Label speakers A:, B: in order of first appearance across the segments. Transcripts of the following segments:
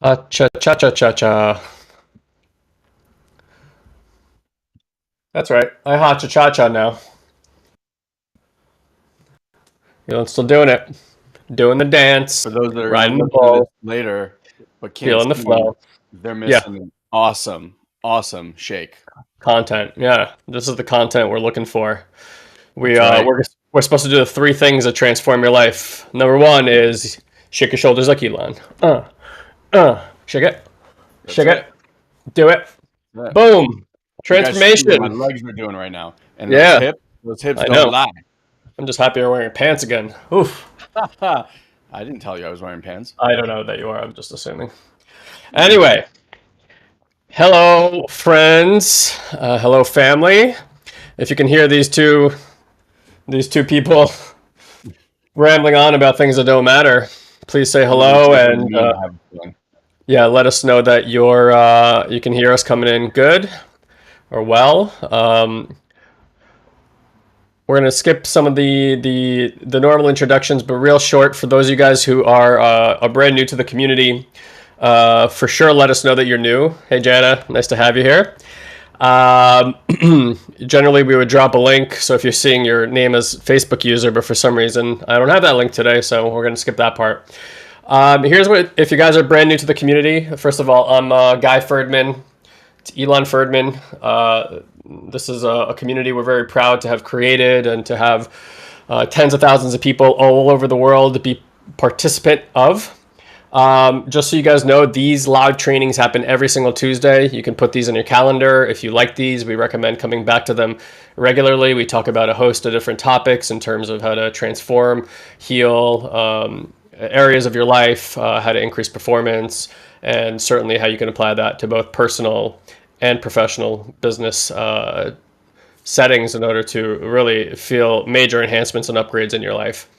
A: Cha cha cha cha cha. That's right. I ha cha cha cha now. You know, still doing it. Doing the dance,
B: For those that are going to
A: riding the
B: listen to this
A: bull,
B: later but can't
A: feeling the
B: see,
A: flow.
B: they're
A: Yeah,
B: missing an awesome shake.
A: content. Yeah, this is the content we're looking for. We
B: That's right.
A: we're supposed to do the three things that transform your life. Number one is shake your shoulders like Elon. Shake it,
B: That's
A: shake
B: it.
A: it, do it.
B: That's it.
A: Boom,
B: You guys should see what my
A: transformation.
B: legs are doing right now. And
A: Yeah,
B: those hips
A: I
B: don't
A: know.
B: lie.
A: I'm just happy I'm wearing pants again. Oof.
B: I didn't tell you I was wearing pants.
A: I don't know that you are. I'm just assuming.
B: Mm.
A: Anyway, hello, friends. Hello, family. If you can hear these two people rambling on about things that don't matter, please say
B: It was
A: hello
B: intentionally
A: and
B: mean, I have a feeling.
A: yeah, let us know that you can hear us coming in good or well. We're gonna skip some of the normal introductions, but real short for those of you guys who are brand new to the community. For sure, let us know that you're new. Hey, Jana, nice to have you here. Um, Generally, we would drop a link. So if you're seeing your name as Facebook user, but for some reason I don't have that link today, so we're gonna skip that part. Here's what if you guys are brand new to the community. First of all, I'm Guy Ferdman. It's Elon Ferdman. This is a community we're very proud to have created and to have tens of thousands of people all over the world to be participant of. Just so you guys know, these live trainings happen every single Tuesday. You can put these in your calendar. If you like these, we recommend coming back to them regularly. We talk about a host of different topics in terms of how to transform, heal areas of your life, how to increase performance, and certainly how you can apply that to both personal and professional business settings in order to really feel major enhancements and upgrades in your life.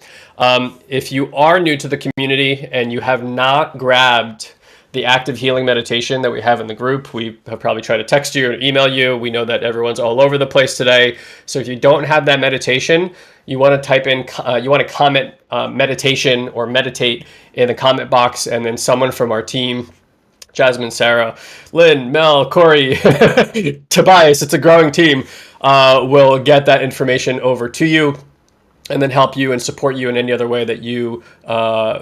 A: If you are new to the community and you have not grabbed the active healing meditation that we have in the group, we have probably tried to text you or email you. We know that everyone's all over the place today. So if you don't have that meditation, you want to type in, you want to comment meditation or meditate in the comment box, and then someone from our team, Jasmine, Sarah, Lynn, Mel, Corey, Tobias, it's a growing team, will get that information over to you and then help you and support you in any other way that you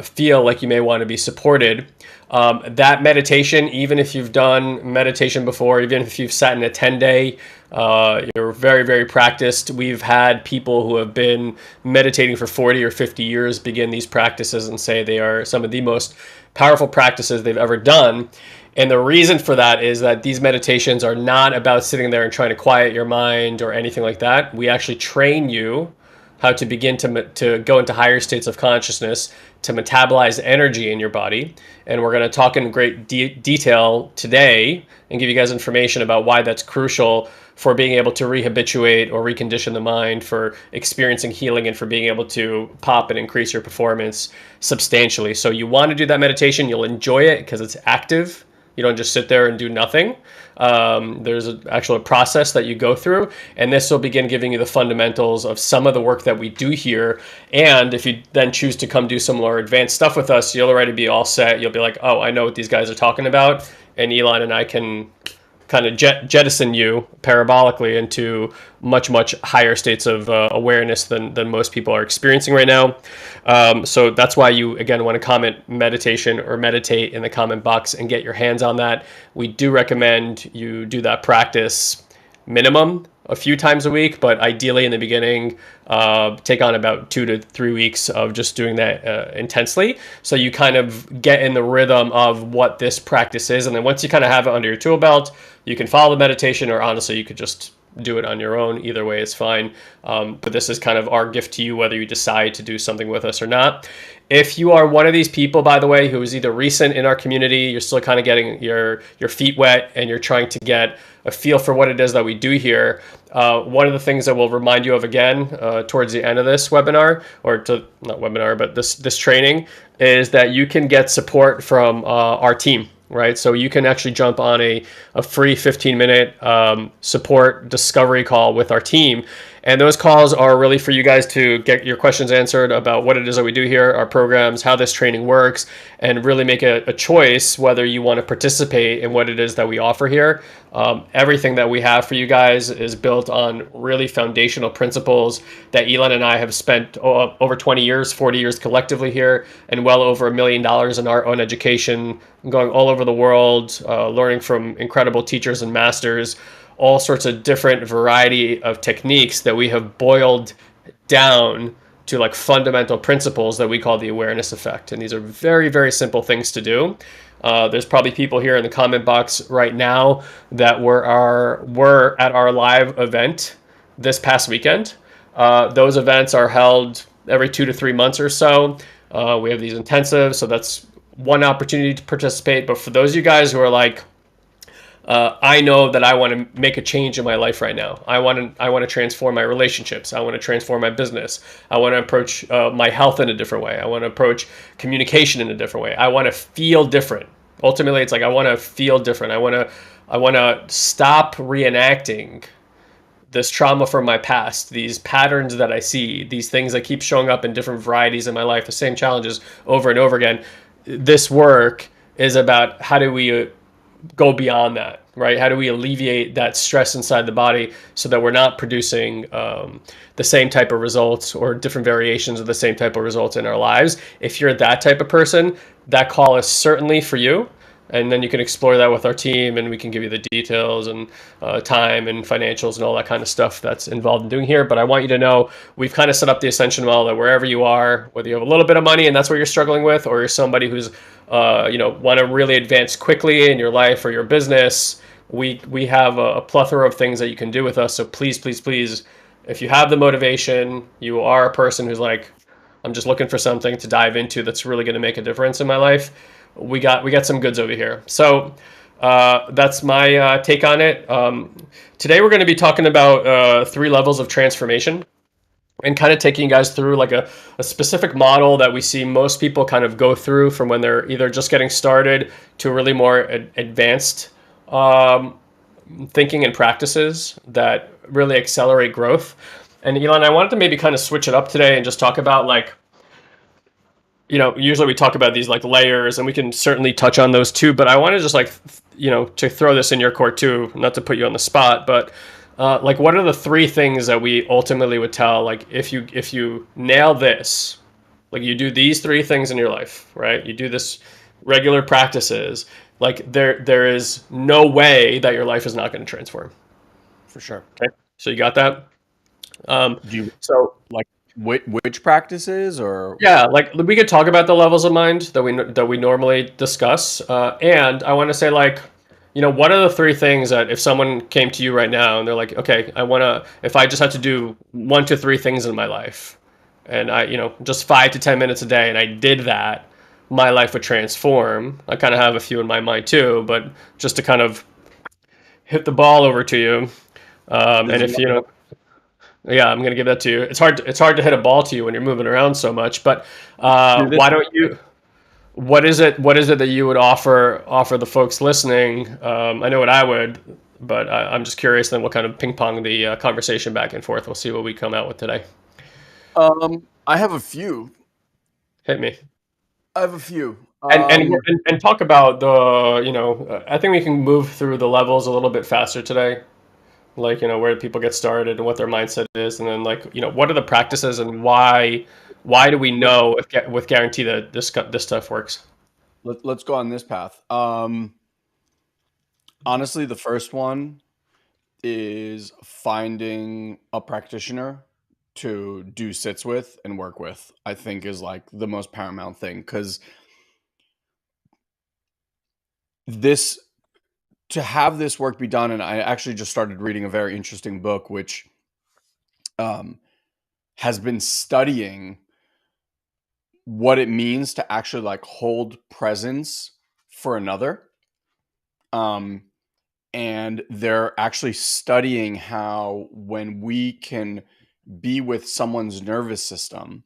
A: feel like you may want to be supported. That meditation, even if you've done meditation before, even if you've sat in a 10-day, you're very, very practiced. We've had people who have been meditating for 40 or 50 years begin these practices and say they are some of the most powerful practices they've ever done. And the reason for that is that these meditations are not about sitting there and trying to quiet your mind or anything like that. We actually train you how to begin to go into higher states of consciousness, to metabolize energy in your body. And we're going to talk in great detail today and give you guys information about why that's crucial for being able to rehabituate or recondition the mind, for experiencing healing, and for being able to pop and increase your performance substantially. So you want to do that meditation. You'll enjoy it because it's active. You don't just sit there and do nothing. There's actually a process that you go through, and this will begin giving you the fundamentals of some of the work that we do here. And if you then choose to come do some more advanced stuff with us, you'll already be all set. You'll be like, oh, I know what these guys are talking about, and Elon and I can kind of jettison you parabolically into much higher states of awareness than most people are experiencing right now. So that's why you, again, want to comment meditation or meditate in the comment box and get your hands on that. We do recommend you do that practice minimum a few times a week, but ideally in the beginning, take on about 2 to 3 weeks of just doing that intensely. So you kind of get in the rhythm of what this practice is. And then once you kind of have it under your tool belt, you can follow the meditation, or honestly, you could just do it on your own. Either way is fine. But this is kind of our gift to you, whether you decide to do something with us or not. If you are one of these people, by the way, who is either recent in our community, you're still kind of getting your feet wet, and you're trying to get a feel for what it is that we do here, one of the things that we'll remind you of again towards the end of this webinar, or not webinar, but this training, is that you can get support from our team. Right, so you can actually jump on a free 15-minute support discovery call with our team, And those calls are really for you guys to get your questions answered about what it is that we do here, our programs, how this training works, and really make a choice whether you want to participate in what it is that we offer here. Everything that we have for you guys is built on really foundational principles that Elon and I have spent over 20 years, 40 years collectively here, and well over $1 million in our own education, going all over the world, learning from incredible teachers and masters, all sorts of different variety of techniques that we have boiled down to like fundamental principles that we call the awareness effect. And these are very, very simple things to do. There's probably people here in the comment box right now that were at our live event this past weekend. Those events are held every 2 to 3 months or so. We have these intensives, so that's one opportunity to participate. But for those of you guys who are like, I know that I want to make a change in my life right now. I want to transform my relationships. I want to transform my business. I want to approach my health in a different way. I want to approach communication in a different way. I want to feel different. Ultimately, it's like I want to feel different. I want to stop reenacting this trauma from my past, these patterns that I see, these things that keep showing up in different varieties in my life, the same challenges over and over again. This work is about how do we go beyond that, right? How do we alleviate that stress inside the body so that we're not producing the same type of results or different variations of the same type of results in our lives? If you're that type of person, that call is certainly for you. And then you can explore that with our team, and we can give you the details and time and financials and all that kind of stuff that's involved in doing here. But I want you to know we've kind of set up the ascension model that wherever you are, whether you have a little bit of money and that's what you're struggling with, or you're somebody who's want to really advance quickly in your life or your business, we have a plethora of things that you can do with us. So please, please, please, if you have the motivation, you are a person who's like, I'm just looking for something to dive into that's really going to make a difference in my life, we got some goods over here. So that's my take on it. Today we're going to be talking about 3 levels of transformation, and kind of taking you guys through like a specific model that we see most people kind of go through from when they're either just getting started to really more advanced thinking and practices that really accelerate growth. And Elon, I wanted to maybe kind of switch it up today and just talk about like, usually we talk about these like layers, and we can certainly touch on those too, but I want to just like, to throw this in your court too, not to put you on the spot, but like what are the 3 things that we ultimately would tell, like if you nail this, like you do these 3 things in your life, right? You do this regular practices, like there is no way that your life is not going to transform.
B: For sure.
A: Okay. So you got that?
B: Do you
A: So
B: like which practices or?
A: yeah, like we could talk about the levels of mind that we normally discuss, and I want to say like, what are the 3 things that if someone came to you right now and they're like, okay, if I just had to do 1 to 3 things in my life, and I, just 5 to 10 minutes a day, and I did that, my life would transform. I kind of have a few in my mind too, but just to kind of hit the ball over to you, and if yeah, I'm gonna give that to you. It's hard to hit a ball to you when you're moving around so much. But
B: Do this.
A: why don't you? What is it? What is it that you would offer the folks listening? I know what I would, but I'm just curious. Then we'll kind of ping pong the conversation back and forth. We'll see what we come out with today.
B: I have a few.
A: Hit me.
B: I have a few.
A: And talk about the. I think we can move through the levels a little bit faster today. Like, where people get started and what their mindset is, and then like, what are the practices and why do we
B: let's
A: know with guarantee that this stuff works?
B: let's go on this path. Honestly, the first one is finding a practitioner to do sits with and work with. I think is like the most paramount thing, because this to have this work be done, and I actually just started reading a very interesting book which has been studying what it means to actually like hold presence for another. Um, and they're actually studying how when we can be with someone's nervous system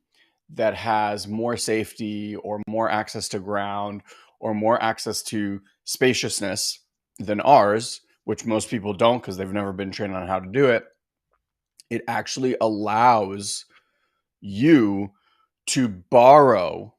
B: that has more safety or more access to ground or more access to spaciousness than ours, which most people don't because they've never been trained on how to do it, It actually allows you to borrow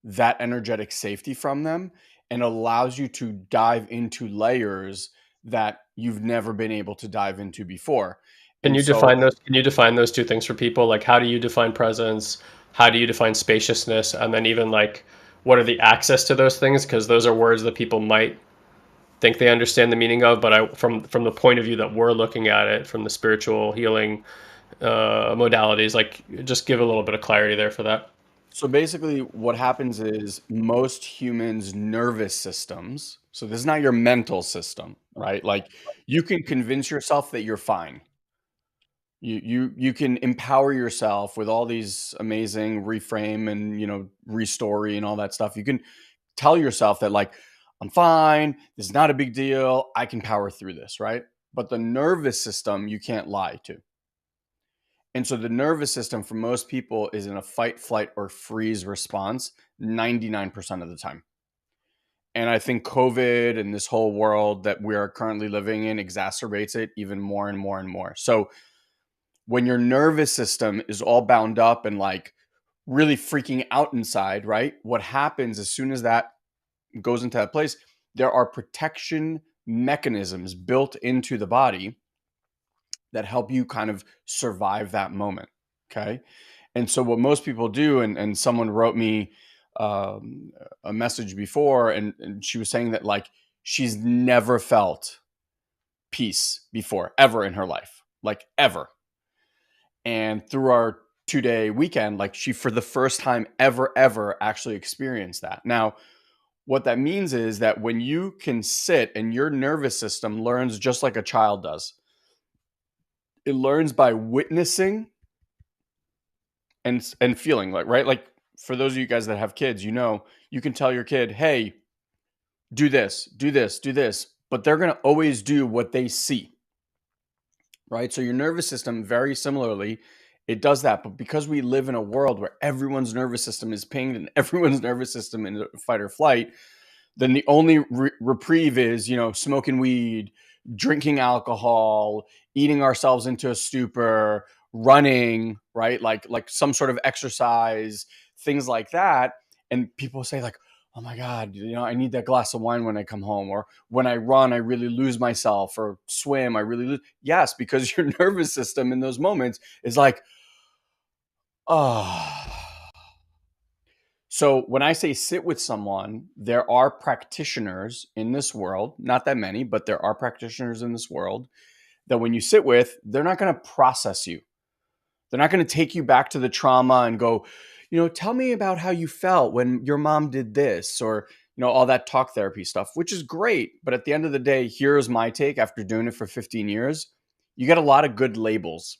B: that energetic safety from them and allows you to dive into layers that you've never been able to dive into before.
A: Can
B: And
A: you
B: so
A: define those? Can you define those two things for people? Like, how do you define presence? How do you define spaciousness? And then even like, what are the access to those things? Because those are words that people might think they understand the meaning of, but from the point of view that we're looking at it, from the spiritual healing modalities, like, just give a little bit of clarity there for that.
B: so basically what happens is most humans' nervous systems, so this is not your mental system, right? Like you can convince yourself that you're fine. You can empower yourself with all these amazing reframe and restory and all that stuff. You can tell yourself that like I'm fine, this is not a big deal, I can power through this, right? But the nervous system you can't lie to. And so the nervous system for most people is in a fight, flight, or freeze response 99% of the time. And I think COVID and this whole world that we are currently living in exacerbates it even more and more and more. So when your nervous system is all bound up and like really freaking out inside, right? What happens as soon as that goes into that place, there are protection mechanisms built into the body that help you kind of survive that moment. Okay. And so, what most people do, and someone wrote me a message before, and she was saying that like she's never felt peace before, ever in her life, like ever. And through our 2-day weekend, like she, for the first time ever, actually experienced that. Now, what that means is that when you can sit and your nervous system learns just like a child does, it learns by witnessing and feeling, like, right? Like for those of you guys that have kids, you can tell your kid, hey, do this, do this, do this, but they're going to always do what they see, right? So your nervous system, very similarly, it does that. But because we live in a world where everyone's nervous system is pinged and everyone's nervous system in fight or flight, then the only reprieve is, smoking weed, drinking alcohol, eating ourselves into a stupor, running, right? Like some sort of exercise, things like that. And people say like, oh my God, I need that glass of wine when I come home, or when I run, I really lose myself, or swim, I really lose. Yes, because your nervous system in those moments is like, oh. So when I say sit with someone, there are practitioners in this world, not that many, but there are practitioners in this world that when you sit with, they're not going to process you. They're not going to take you back to the trauma and go, tell me about how you felt when your mom did this, or, all that talk therapy stuff, which is great. But at the end of the day, here's my take after doing it for 15 years. You get a lot of good labels.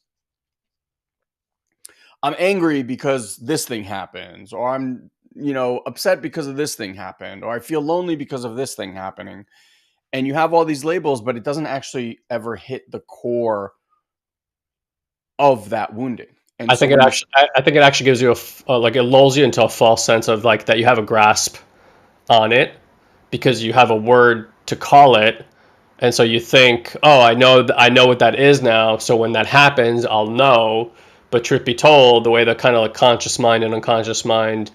B: I'm angry because this thing happens, or I'm, upset because of this thing happened, or I feel lonely because of this thing happening. And you have all these labels, but it doesn't actually ever hit the core of that wounding. And
A: I
B: so
A: think it
B: when you,
A: actually, I think it actually gives you like it lulls you into a false sense of like that you have a grasp on it because you have a word to call it, and so you think, oh, I know what that is now. So when that happens, I'll know. But truth be told, the way the kind of like conscious mind and unconscious mind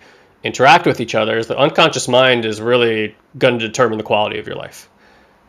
A: interact with each other is the unconscious mind is really going to determine the quality of your life.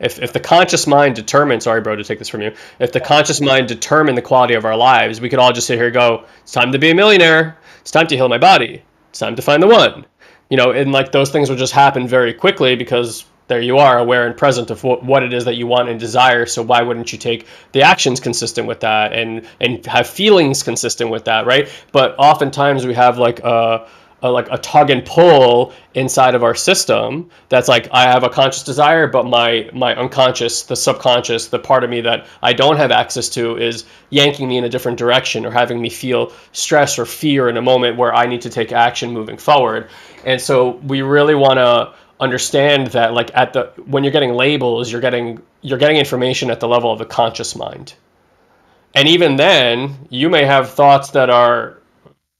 A: If the conscious mind determines, sorry, bro, to take this from you, if the conscious mind determined the quality of our lives, we could all just sit here and go, it's time to be a millionaire. It's time to heal my body. It's time to find the one. And like those things will just happen very quickly because there you are, aware and present of what it is that you want and desire. So why wouldn't you take the actions consistent with that and have feelings consistent with that, right? But oftentimes we have like a tug and pull inside of our system that's like I have a conscious desire, but my unconscious, the subconscious, the part of me that I don't have access to is yanking me in a different direction or having me feel stress or fear in a moment where I need to take action moving forward. And so we really want to understand that like when you're getting labels, you're getting information at the level of the conscious mind. And even then, you may have thoughts that are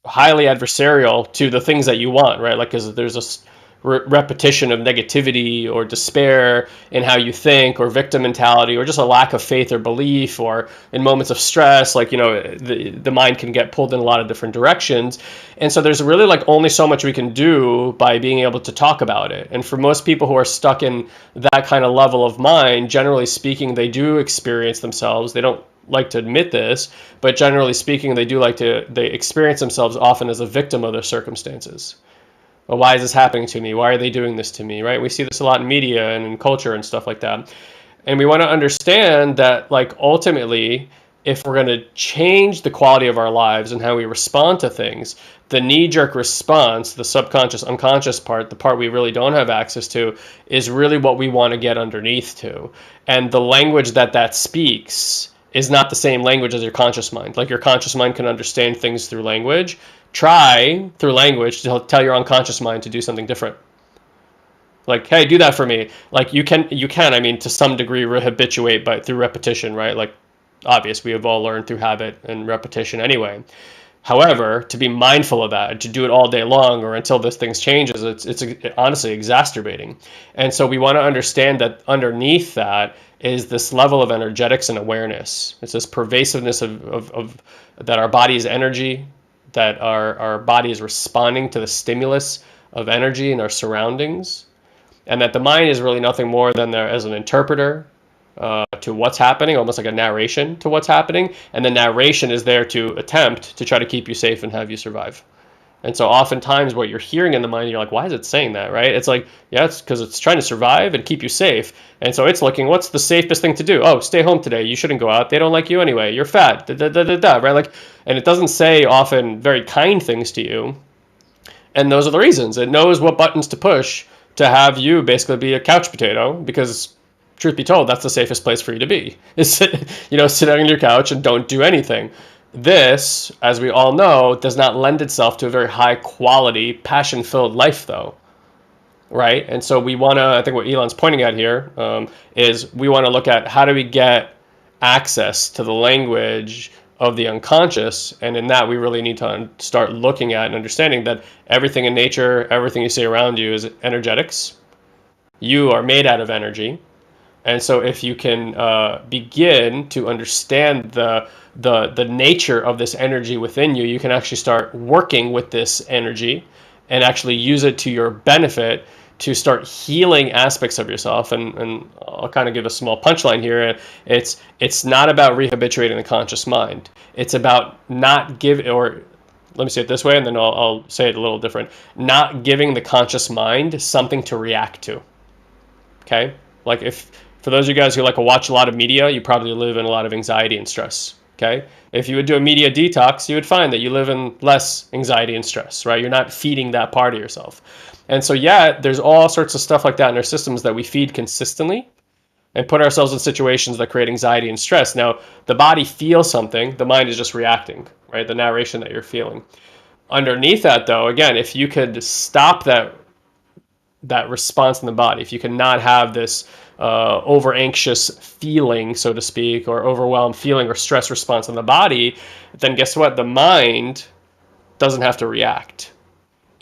A: highly adversarial to the things that you want, right? Like, because there's repetition of negativity or despair in how you think, or victim mentality, or just a lack of faith or belief, or in moments of stress, like, the mind can get pulled in a lot of different directions. And so there's really like only so much we can do by being able to talk about it. And for most people who are stuck in that kind of level of mind, generally speaking, they do experience themselves. They don't like to admit this, but generally speaking, they experience themselves often as a victim of their circumstances. Well, why is this happening to me? Why are they doing this to me? Right? We see this a lot in media and in culture and stuff like that. And we want to understand that, like, ultimately, if we're going to change the quality of our lives and how we respond to things, the knee-jerk response, the subconscious, unconscious part, the part we really don't have access to, is really what we want to get underneath to. And the language that speaks is not the same language as your conscious mind. Like, your conscious mind can understand things through language. Try through language to tell your unconscious mind to do something different. Like, hey, do that for me. Like, you can, I mean, to some degree, rehabituate by through repetition, right? Like, obvious, we have all learned through habit and repetition anyway. However, to be mindful of that, to do it all day long or until this thing changes, it's honestly exacerbating. And so we want to understand that underneath that is this level of energetics and awareness. It's this pervasiveness of that our body is energy, that our body is responding to the stimulus of energy in our surroundings, and that the mind is really nothing more than there as an interpreter to what's happening, almost like a narration to what's happening. And the narration is there to attempt to try to keep you safe and have you survive. And so oftentimes what you're hearing in the mind, you're like, why is it saying that, right? It's like, yeah, it's because it's trying to survive and keep you safe. And so it's looking, what's the safest thing to do? Oh, stay home today. You shouldn't go out. They don't like you anyway. You're fat. Da, da, da, da, da, right? Like, and it doesn't say often very kind things to you. And those are the reasons. It knows what buttons to push to have you basically be a couch potato, because truth be told, that's the safest place for you to be. Is sit on your couch and don't do anything. This, as we all know, does not lend itself to a very high quality, passion filled life, though. Right? And so we want to, I think what Elon's pointing at here is we want to look at how do we get access to the language of the unconscious. And in that, we really need to start looking at and understanding that everything in nature, everything you see around you is energetics. You are made out of energy. And so if you can begin to understand the nature of this energy within you, you can actually start working with this energy and actually use it to your benefit to start healing aspects of yourself. And I'll kind of give a small punchline here. It's not about rehabituating the conscious mind. It's about not give, or let me say it this way, and then I'll say it a little different. Not giving the conscious mind something to react to. Okay? Like, if for those of you guys who like to watch a lot of media, you probably live in a lot of anxiety and stress. Okay? If you would do a media detox, you would find that you live in less anxiety and stress, right? You're not feeding that part of yourself. And so, yeah, there's all sorts of stuff like that in our systems that we feed consistently and put ourselves in situations that create anxiety and stress. Now, the body feels something, the mind is just reacting, right? The narration that you're feeling. Underneath that, though, again, if you could stop that response in the body, if you cannot have this over anxious feeling, so to speak, or overwhelmed feeling or stress response in the body, then guess what? The mind doesn't have to react.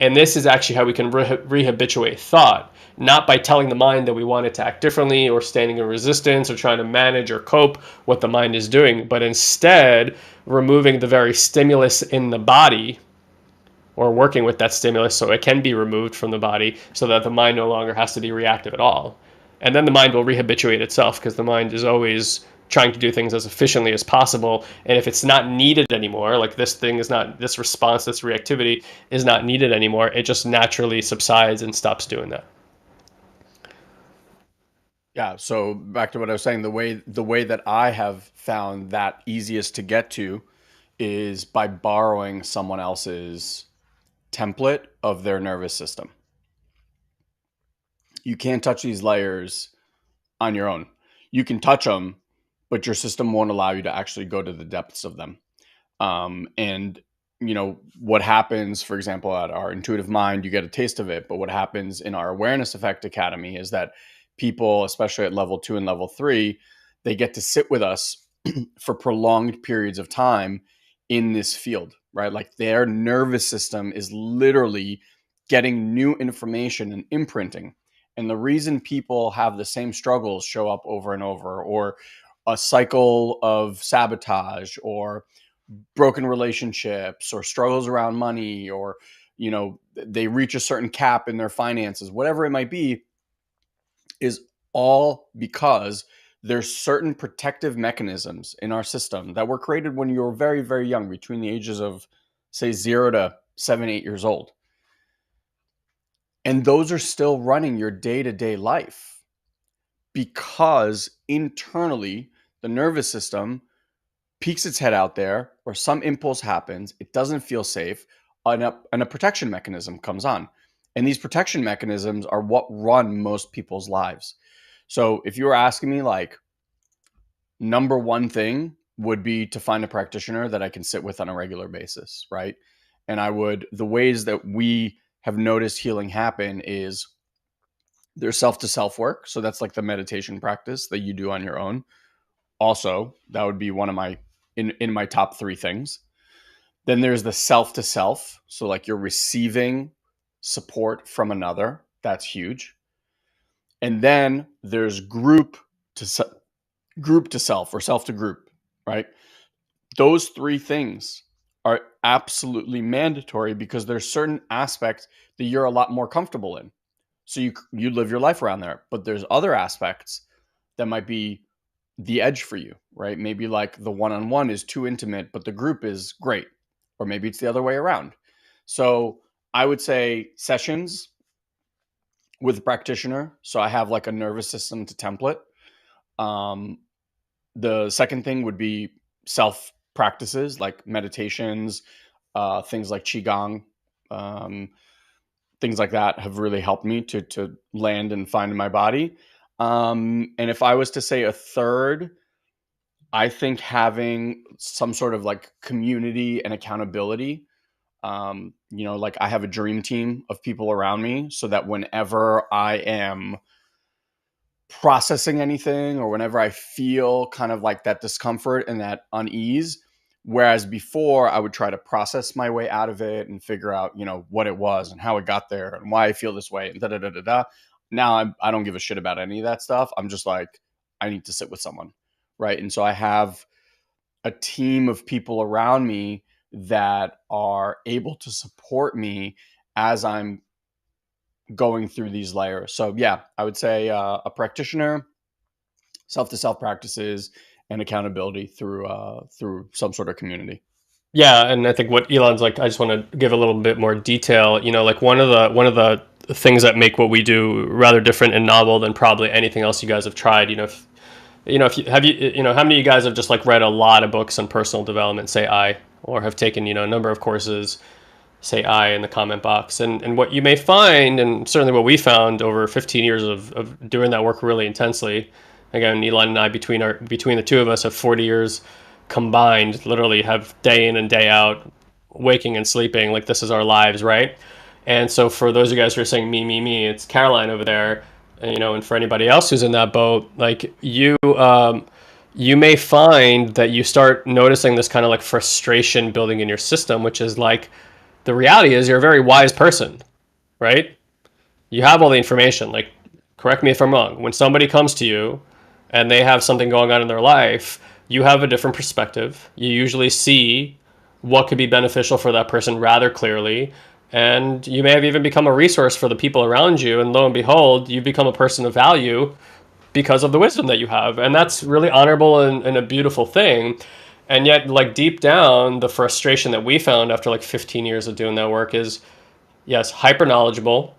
A: And this is actually how we can rehabituate thought, not by telling the mind that we want it to act differently or standing in resistance or trying to manage or cope what the mind is doing, but instead removing the very stimulus in the body, or working with that stimulus so it can be removed from the body so that the mind no longer has to be reactive at all. And then the mind will rehabituate itself, because the mind is always trying to do things as efficiently as possible. And if it's not needed anymore, like this response, this reactivity is not needed anymore, it just naturally subsides and stops doing that.
B: Yeah, so back to what I was saying, the way that I have found that easiest to get to is by borrowing someone else's template of their nervous system. You can't touch these layers on your own. You can touch them, but your system won't allow you to actually go to the depths of them. And what happens, for example, at our intuitive mind, you get a taste of it. But what happens in our awareness effect academy is that people, especially at level 2 and level 3, they get to sit with us for prolonged periods of time in this field, right? Like, their nervous system is literally getting new information and imprinting. And the reason people have the same struggles show up over and over, or a cycle of sabotage, or broken relationships, or struggles around money, or they reach a certain cap in their finances, whatever it might be, is all because there's certain protective mechanisms in our system that were created when you were very, very young, between the ages of, say, 0 to 7, 8 years old. And those are still running your day-to-day life, because internally the nervous system peeks its head out there, or some impulse happens, it doesn't feel safe, and a protection mechanism comes on. And these protection mechanisms are what run most people's lives. So if you were asking me, like, number one thing would be to find a practitioner that I can sit with on a regular basis, right? And the ways that we have noticed healing happen is there's self-to-self work. So that's like the meditation practice that you do on your own. Also, that would be one of my, in my top 3 things. Then there's the self-to-self. So like you're receiving support from another. That's huge. And then there's group to self, or self to group, right? Those 3 things are absolutely mandatory, because there's certain aspects that you're a lot more comfortable in. So you live your life around there. But there's other aspects that might be the edge for you, right? Maybe like the one-on-one is too intimate, but the group is great. Or maybe it's the other way around. So I would say sessions with a practitioner. So I have like a nervous system to template. The second thing would be self practices like meditations, things like Qigong, things like that have really helped me to land and find my body. And if I was to say a third, I think having some sort of like community and accountability. Like I have a dream team of people around me, so that whenever I am processing anything, or whenever I feel kind of like that discomfort and that unease, whereas before I would try to process my way out of it and figure out, what it was and how it got there and why I feel this way and da da da da da. Now I don't give a shit about any of that stuff. I'm just like, I need to sit with someone, right? And so I have a team of people around me that are able to support me as I'm going through these layers. So yeah, I would say a practitioner, self-to-self practices, and accountability through some sort of community.
A: Yeah, and I think what Elon's like, I just want to give a little bit more detail. Like one of the things that make what we do rather different and novel than probably anything else you guys have tried. If you have how many of you guys have just like read a lot of books on personal development, say I, or have taken a number of courses, say I in the comment box. And what you may find, and certainly what we found over 15 years of doing that work really intensely, again, Elon and I, between the two of us, have 40 years combined, literally have day in and day out, waking and sleeping, like this is our lives, right? And so for those of you guys who are saying me, it's Caroline over there, and for anybody else who's in that boat, like you may find that you start noticing this kind of like frustration building in your system, which is like, the reality is you're a very wise person, right? You have all the information. Like, correct me if I'm wrong. When somebody comes to you and they have something going on in their life, you have a different perspective. You usually see what could be beneficial for that person rather clearly. And you may have even become a resource for the people around you. And lo and behold, you become a person of value because of the wisdom that you have. And that's really honorable and a beautiful thing. And yet, like deep down, the frustration that we found after like 15 years of doing that work is, yes, hyper knowledgeable,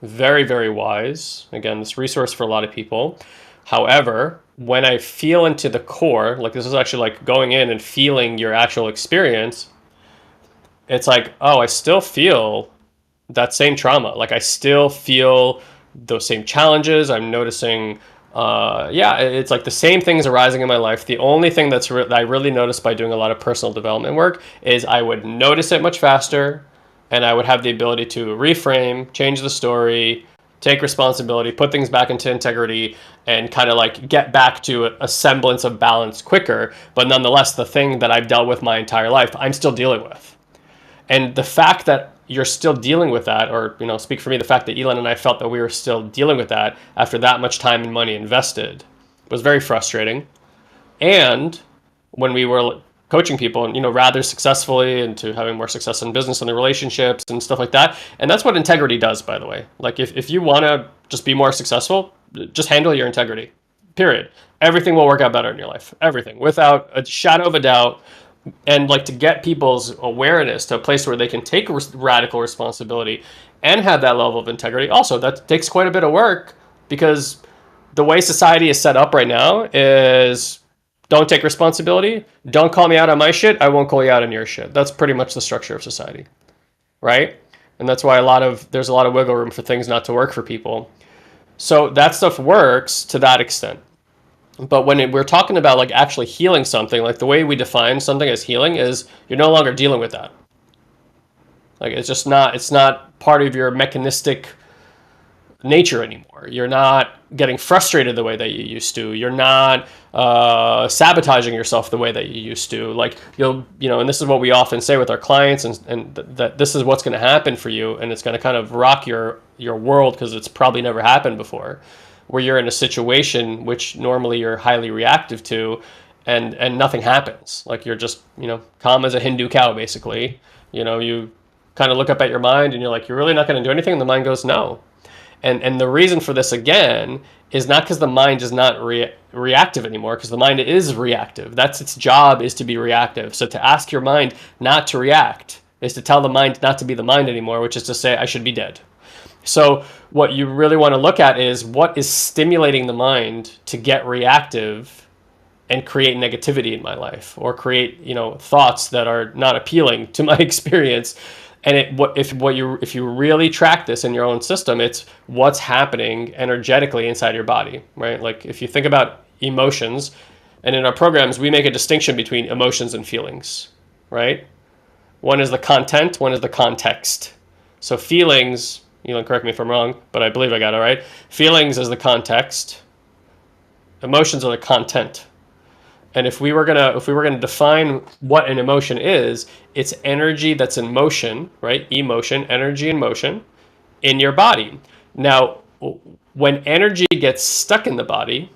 A: very, very wise. Again, this resource for a lot of people. However, when I feel into the core, like this is actually like going in and feeling your actual experience, it's like, oh, I still feel that same trauma. Like I still feel those same challenges. I'm noticing, it's like the same things arising in my life. The only thing that I really noticed by doing a lot of personal development work is I would notice it much faster, and I would have the ability to reframe, change the story, take responsibility, put things back into integrity, and kind of like get back to a semblance of balance quicker. But nonetheless, the thing that I've dealt with my entire life, I'm still dealing with. And the fact that you're still dealing with that, or speak for me, the fact that Elon and I felt that we were still dealing with that after that much time and money invested was very frustrating. And when we were coaching people, and rather successfully, into having more success in business and the relationships and stuff like that. And that's what integrity does, by the way. Like, if you want to just be more successful, just handle your integrity, period. Everything will work out better in your life, everything, without a shadow of a doubt. And like, to get people's awareness to a place where they can take radical responsibility and have that level of integrity, also that takes quite a bit of work, because the way society is set up right now is, don't take responsibility, don't call me out on my shit, I won't call you out on your shit. That's pretty much the structure of society, right? And that's why there's a lot of wiggle room for things not to work for people. So that stuff works to that extent. But when we're talking about like actually healing something, like the way we define something as healing is, you're no longer dealing with that. Like, it's not part of your mechanistic nature anymore. You're not getting frustrated the way that you used to. You're not sabotaging yourself the way that you used to. Like, and this is what we often say with our clients, and that this is what's going to happen for you, and it's going to kind of rock your world, because it's probably never happened before, where you're in a situation which normally you're highly reactive to, and nothing happens. Like, you're just calm as a Hindu cow, basically. You kind of look up at your mind and you're like, you're really not going to do anything, and the mind goes, no. And the reason for this, again, is not because the mind is not reactive anymore, because the mind is reactive. That's its job, is to be reactive. So to ask your mind not to react is to tell the mind not to be the mind anymore, which is to say, I should be dead. So what you really want to look at is, what is stimulating the mind to get reactive and create negativity in my life, or create thoughts that are not appealing to my experience. And if you really track this in your own system, it's what's happening energetically inside your body, right? Like, if you think about emotions, and in our programs we make a distinction between emotions and feelings, right? One is the content, one is the context. So feelings, correct me if I'm wrong, but I believe I got it right. Feelings is the context. Emotions are the content. And if we were gonna define what an emotion is, it's energy that's in motion, right? Emotion, energy in motion in your body. Now, when energy gets stuck in the body,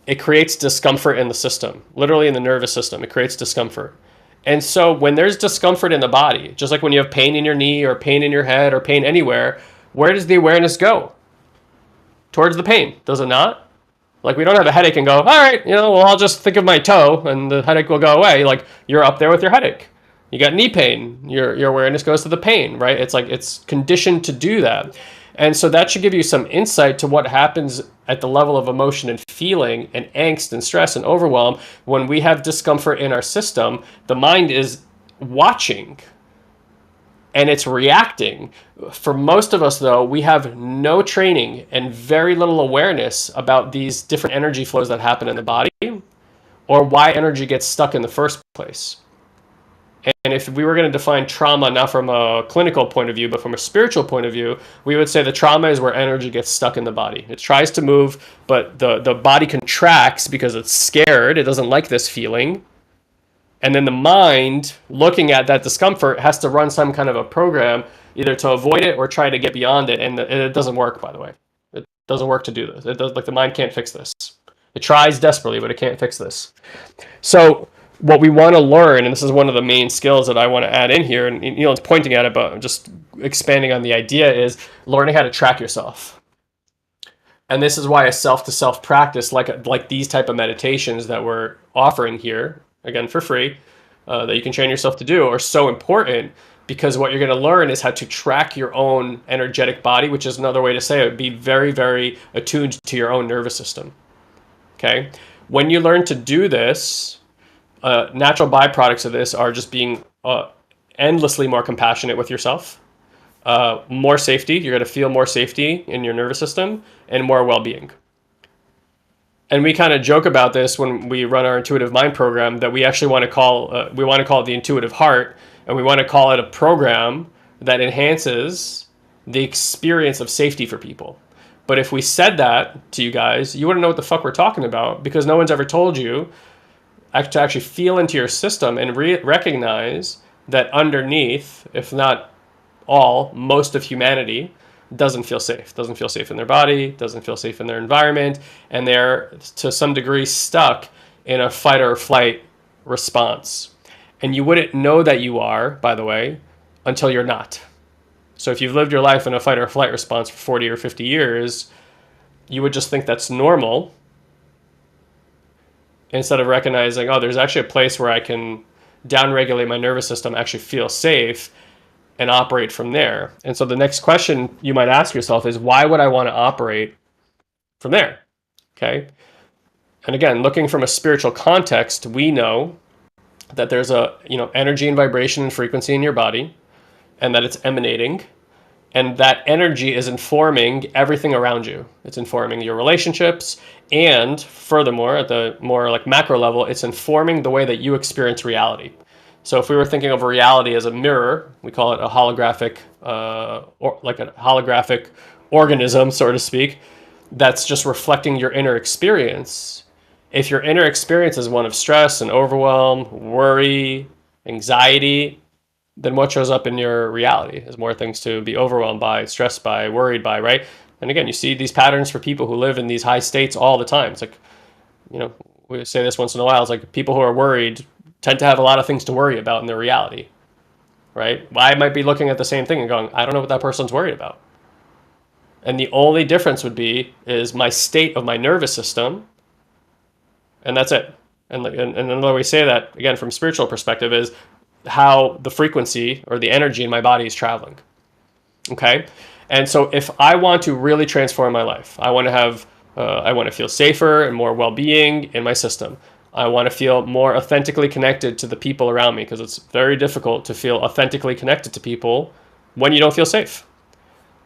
A: it creates discomfort in the system, literally in the nervous system. It creates discomfort. And so when there's discomfort in the body, just like when you have pain in your knee or pain in your head or pain anywhere, where does the awareness go? Towards the pain, does it not? Like, we don't have a headache and go, all right, well, I'll just think of my toe and the headache will go away. Like, you're up there with your headache. You got knee pain, your awareness goes to the pain, right? It's like, it's conditioned to do that. And so that should give you some insight to what happens at the level of emotion and feeling and angst and stress and overwhelm. When we have discomfort in our system, the mind is watching and it's reacting. For most of us, though, we have no training and very little awareness about these different energy flows that happen in the body, or why energy gets stuck in the first place. And if we were going to define trauma not from a clinical point of view, but from a spiritual point of view, we would say the trauma is where energy gets stuck in the body. It tries to move, but the body contracts because it's scared. It doesn't like this feeling. And then the mind, looking at that discomfort, has to run some kind of a program either to avoid it or try to get beyond it. And it doesn't work, by the way. It doesn't work to do this. It does, like, the mind can't fix this. It tries desperately, but it can't fix this. So what we want to learn, and this is one of the main skills that I want to add in here, and it's pointing at it, but just expanding on the idea, is learning how to track yourself. And this is why a self-to-self practice like these type of meditations that we're offering here, again for free, that you can train yourself to do, are so important, because what you're going to learn is how to track your own energetic body, which is another way to say it, be very, very attuned to your own nervous system. Okay? When you learn to do this, natural byproducts of this are just being endlessly more compassionate with yourself, more safety. You're going to feel more safety in your nervous system, and more well-being. And we kind of joke about this when we run our intuitive mind program, that we actually want to call it the intuitive heart, and we want to call it a program that enhances the experience of safety for people. But if we said that to you guys, you wouldn't know what the fuck we're talking about, because no one's ever told you to actually feel into your system and recognize that underneath, if not most of humanity doesn't feel safe in their body, doesn't feel safe in their environment, and they're to some degree stuck in a fight or flight response. And you wouldn't know that you are, by the way, until you're not. So if you've lived your life in a fight or flight response for 40 or 50 years, you would just think that's normal instead of recognizing, oh, there's actually a place where I can downregulate my nervous system, actually feel safe, and operate from there. And so the next question you might ask yourself is, why would I want to operate from there? Okay. And again, looking from a spiritual context, we know that there's a, energy and vibration and frequency in your body, and that it's emanating, and that energy is informing everything around you. It's informing your relationships, and furthermore, at the more like macro level, it's informing the way that you experience reality. So if we were thinking of reality as a mirror, we call it a holographic, or like a holographic organism, so to speak, that's just reflecting your inner experience. If your inner experience is one of stress and overwhelm, worry, anxiety, then what shows up in your reality is more things to be overwhelmed by, stressed by, worried by, right? And again, you see these patterns for people who live in these high states all the time. It's like, we say this once in a while, it's like people who are worried tend to have a lot of things to worry about in their reality, right? I might be looking at the same thing and going, I don't know what that person's worried about. And the only difference would be is my state of my nervous system, and that's it. And another way to say that, again, from a spiritual perspective, is how the frequency or the energy in my body is traveling. Okay? And so if I want to really transform my life, I want to feel safer and more well-being in my system. I want to feel more authentically connected to the people around me, because it's very difficult to feel authentically connected to people when you don't feel safe.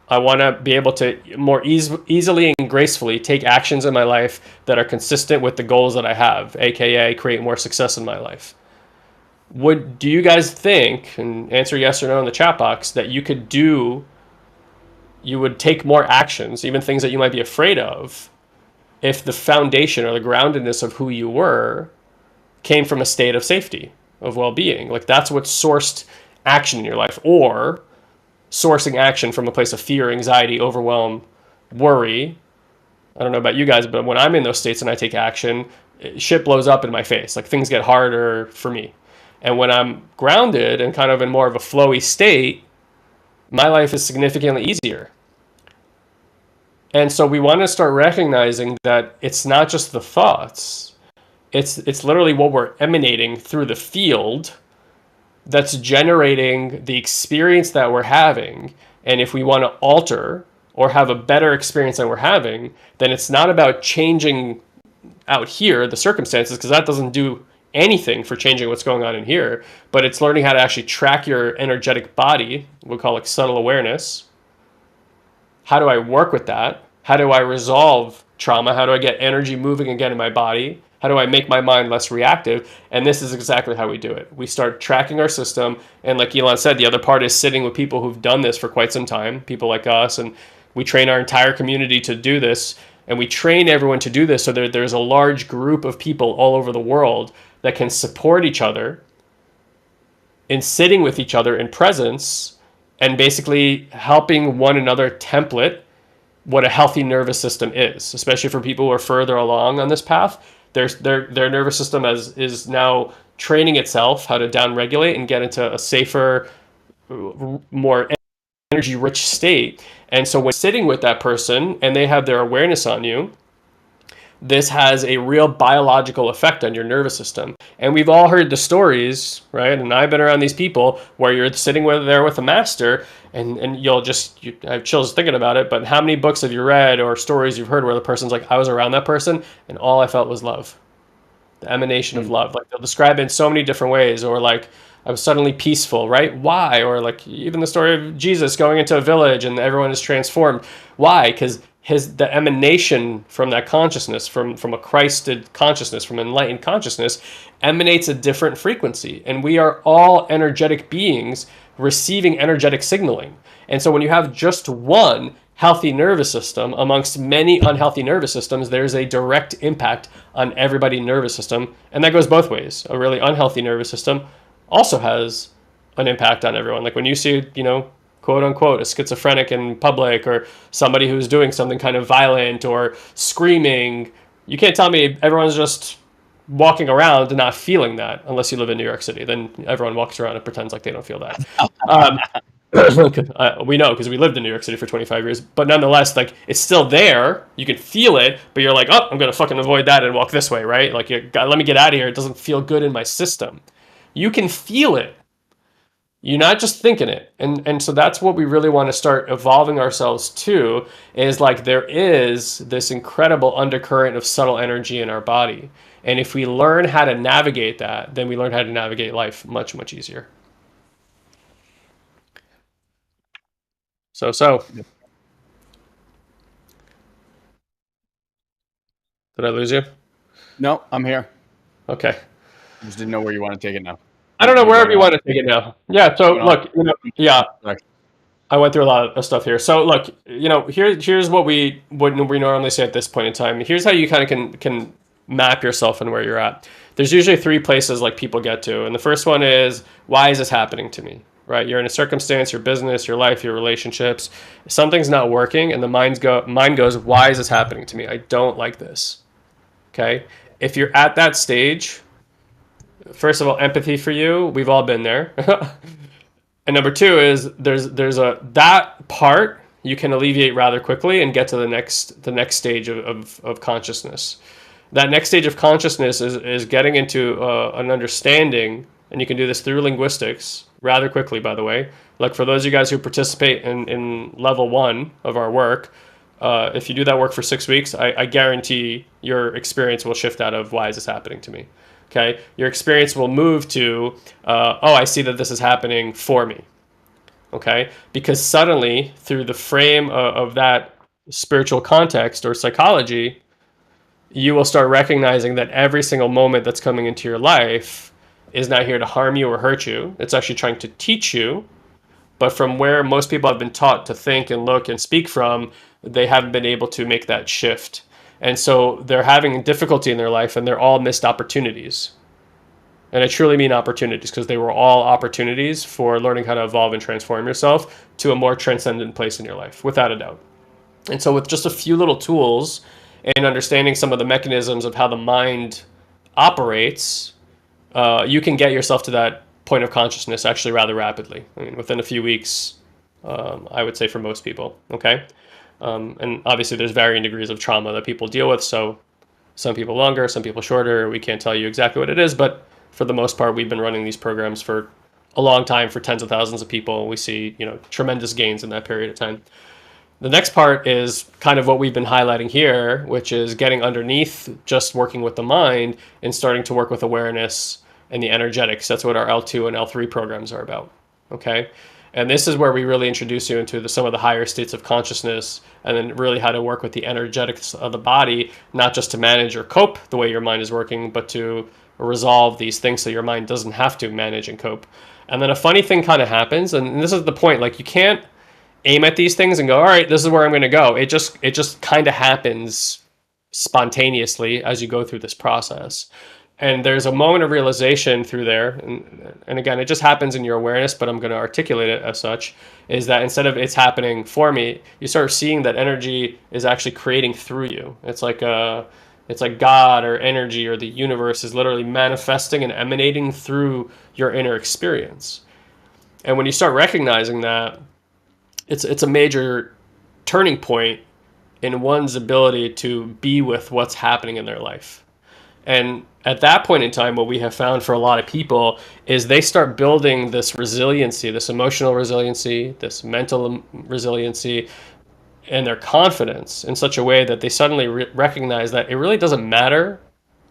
A: I want to be able to more easily and gracefully take actions in my life that are consistent with the goals that I have, aka create more success in my life. Do you guys think, and answer yes or no in the chat box, that you would take more actions, even things that you might be afraid of, if the foundation or the groundedness of who you were came from a state of safety, of well-being? Like, that's what sourced action in your life, or sourcing action from a place of fear, anxiety, overwhelm, worry. I don't know about you guys, but when I'm in those states and I take action, shit blows up in my face. Like, things get harder for me. And when I'm grounded and kind of in more of a flowy state, my life is significantly easier. And so we want to start recognizing that it's not just the thoughts. It's literally what we're emanating through the field that's generating the experience that we're having. And if we want to alter or have a better experience than we're having, then it's not about changing out here the circumstances, because that doesn't do anything for changing what's going on in here, but it's learning how to actually track your energetic body. We'll call it subtle awareness. How do I work with that? How do I resolve trauma? How do I get energy moving again in my body? How do I make my mind less reactive? And this is exactly how we do it. We start tracking our system. And like Elon said, the other part is sitting with people who've done this for quite some time, people like us. And we train our entire community to do this. And we train everyone to do this so that there's a large group of people all over the world that can support each other in sitting with each other in presence and basically helping one another template what a healthy nervous system is, especially for people who are further along on this path. Their nervous system is now training itself how to downregulate and get into a safer, more energy-rich state. And so when sitting with that person and they have their awareness on you, this has a real biological effect on your nervous system. And we've all heard the stories, right? And I've been around these people where you're sitting there with a master, and I have chills thinking about it, but how many books have you read or stories you've heard where the person's like, I was around that person and all I felt was love, the emanation of love. Like, they'll describe it in so many different ways, or like, I was suddenly peaceful, right? Why? Or like even the story of Jesus going into a village and everyone is transformed. Why? Because the emanation from that consciousness, from a Christed consciousness, from enlightened consciousness, emanates a different frequency. And we are all energetic beings receiving energetic signaling. And so when you have just one healthy nervous system amongst many unhealthy nervous systems, there's a direct impact on everybody's nervous system. And that goes both ways. A really unhealthy nervous system also has an impact on everyone. Like when you see, quote unquote, a schizophrenic in public, or somebody who's doing something kind of violent or screaming, you can't tell me everyone's just walking around and not feeling that, unless you live in New York City. Then everyone walks around and pretends like they don't feel that. Um, we know because we lived in New York City for 25 years, but nonetheless, like it's still there. You can feel it, but you're like, oh, I'm gonna fucking avoid that and walk this way, right? Like, let me get out of here. It doesn't feel good in my system. You can feel it. You're not just thinking it. And so that's what we really want to start evolving ourselves to, is like there is this incredible undercurrent of subtle energy in our body. And if we learn how to navigate that, then we learn how to navigate life much, much easier. So, did I lose you?
B: No, I'm here.
A: Okay.
B: I just didn't know where you want to take it now.
A: I don't know,
B: You
A: wherever
B: went
A: you
B: off.
A: want to take it now. Yeah. So
B: You went off.
A: look, yeah, I went through a lot of stuff here. So look, here's what we normally say at this point in time. Here's how you kind of can map yourself and where you're at. There's usually three places like people get to, and the first one is, why is this happening to me? Right? You're in a circumstance, your business, your life, your relationships. Something's not working, and the mind goes, why is this happening to me? I don't like this. Okay. If you're at that stage, first of all, empathy for you. We've all been there. And number two is there's a that part you can alleviate rather quickly and get to the next stage of consciousness. That next stage of consciousness is getting into an understanding, and you can do this through linguistics rather quickly, by the way. Like for those of you guys who participate in level 1 of our work, if you do that work for 6 weeks, I guarantee your experience will shift out of, why is this happening to me? Okay, your experience will move to, oh, I see that this is happening for me. Okay, because suddenly through the frame of that spiritual context or psychology, you will start recognizing that every single moment that's coming into your life is not here to harm you or hurt you. It's actually trying to teach you. But from where most people have been taught to think and look and speak from, they haven't been able to make that shift. And so they're having difficulty in their life, and they're all missed opportunities. And I truly mean opportunities, because they were all opportunities for learning how to evolve and transform yourself to a more transcendent place in your life, without a doubt. And so with just a few little tools and understanding some of the mechanisms of how the mind operates, you can get yourself to that point of consciousness actually rather rapidly. I mean, within a few weeks, I would say, for most people. Okay. And obviously there's varying degrees of trauma that people deal with. So some people longer, some people shorter. We can't tell you exactly what it is, but for the most part, we've been running these programs for a long time for tens of thousands of people. We see, tremendous gains in that period of time. The next part is kind of what we've been highlighting here, which is getting underneath just working with the mind and starting to work with awareness and the energetics. That's what our L2 and L3 programs are about. Okay. And this is where we really introduce you into some of the higher states of consciousness, and then really how to work with the energetics of the body, not just to manage or cope the way your mind is working, but to resolve these things so your mind doesn't have to manage and cope. And then a funny thing kind of happens, and this is the point, like you can't aim at these things and go, all right, this is where I'm going to go. It just kind of happens spontaneously as you go through this process. And there's a moment of realization through there. And again, it just happens in your awareness, but I'm going to articulate it as such, is that instead of it's happening for me, you start seeing that energy is actually creating through you. It's like God or energy or the universe is literally manifesting and emanating through your inner experience. And when you start recognizing that, it's a major turning point in one's ability to be with what's happening in their life. And at that point in time, what we have found for a lot of people is they start building this resiliency, this emotional resiliency, this mental resiliency, and their confidence in such a way that they suddenly recognize that it really doesn't matter